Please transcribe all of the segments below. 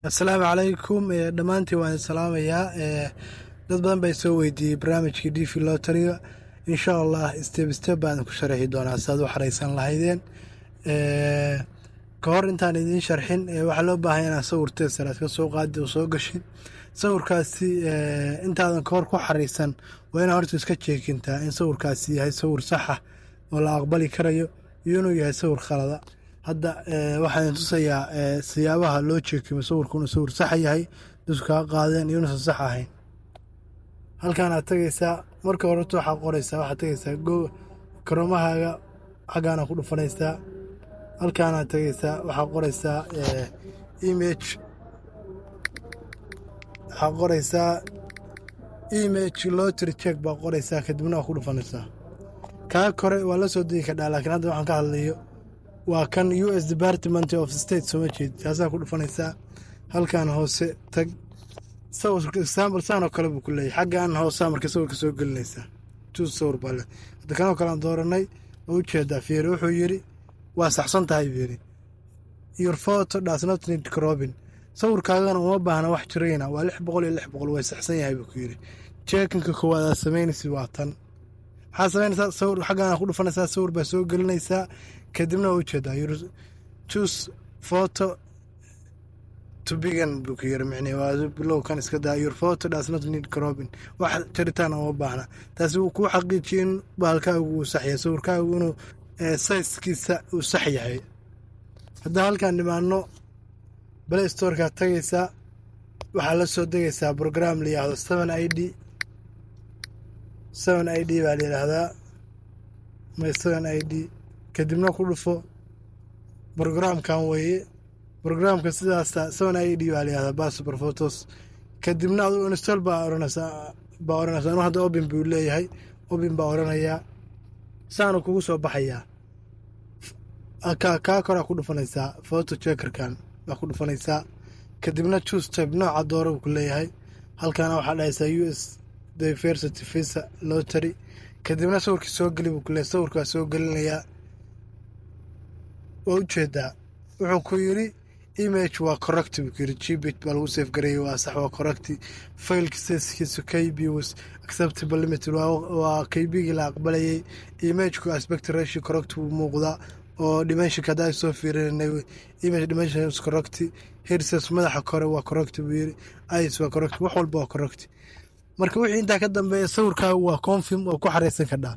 asalaamu calaykum dhammaantiin waan salaamayaa dad badan bay soo weydiiyey barnaamijkii dv lotariga insha allah step step baan ku sharaxi doonaa siaad u xaraysan lahaydeen ka hor intaan idiin sharxin waxaa loo baahan inaad sawirteed saraad ka soo qaadi oo soo gashin sawirkaasi intaadan ka hor ku xaraysan waa inaad horta iska jeekintaa in sawirkaasi yahay sawir saxa oo la aqbali karayo iyo inuu yahay sawir khalada hadda waxaan tusayaa siyaabaha loo jeekimo sawirku inuu sawir sax yahay dadku kaa qaadeen iyo inuusan sax ahayn halkaan aad tagaysaa marka horeta waxaad tagaysaa karomahaaga xaggaana ku dhufanaysaa halkaanaad tagaysaa waxaad qoraysaa image lottery check baa qoraysaa kadibna waa ku dhufanaysaa kaa kore waa la soo degi kadhaa laakiin hadda waxaan ka hadlayo waa kan US Department of State soo jeed taasaa ku dhufanaysaa halkaan hoose tag sawirka example saan oo kale buu ku leeyahay xaggaan hoose marka sawirka soo gelinaysaa sawir baa leh hadda kanoo kale aan dooranay oo ujeedaa fiiri wuxuu yidhi waa saxsan tahay fiiri your photo does not need cropping sawirkaagana uma baahna wax jirayna waa 600 way saxsan yahay buu ku yidhi checkinka koowaad aad samaynaysid waa tan waxaa samaynaysaa sawir xaggaan ku dhufanaysaa sawir baa soo gelinaysaa kadibna waa ujeedaa choose photo to begin buu ku yiri micnii waa bilow kan iska daa your photo does not need cropping wax jaritaan uma baahna taasi uu ku xaqiijin baalkaagu uu sax yahay sawirkaagu inuu size-kiisa uu sax yahay hadda halkaan dhimaano Play Store-ka tagaysaa waxaa la soo degaysaa program la yiraahdo 7ID baa la yiraahdaa my 7ID kadibna ku dhufo programkan weeye programka sidaas 7ID baa la yiraahdaa passport photos kadibna aad install baa oranaysaa hadda open buu leeyahay open baa oranayaa saanu kugu soo baxayaa ka kora ku dhufanaysaa photo checkerkan baa ku dhufanaysaa kadibna choose type nooca dooro ku leeyahay halkaana waxaa dhahaysaa US Diversity Visa Lottery kadibna sawirka soo geli buu ku leeyahay sawirka soo gelinayaa waa ujeedaa wuxuu ku yiri image waa correct buu yiri gbit baa lagu save gareeyay waa sax waa correct failka size KB was acceptable limit waa KB la aqbalayay image-ku aspect ratio correct buu muuqdaa oo dimension kada soo fiirinay image dimension is correct headsets madaxa kore waa correct buu yiri eyes waa correct wax walba waa correct marka wixii inta ka dambeeya sawirkaagu waa confirm oo ku xareysan kadhaa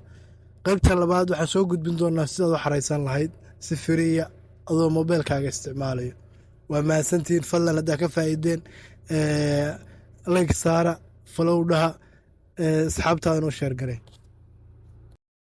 qaybta labaad waxaan soo gudbin doonaa sidaad u xareysan lahayd si firiya adoo mobilkaaga isticmaalayo waa mahadsantiin fadlan haddaa ka faa'iideen like saara follow dhaha asxaabtaada noo share garee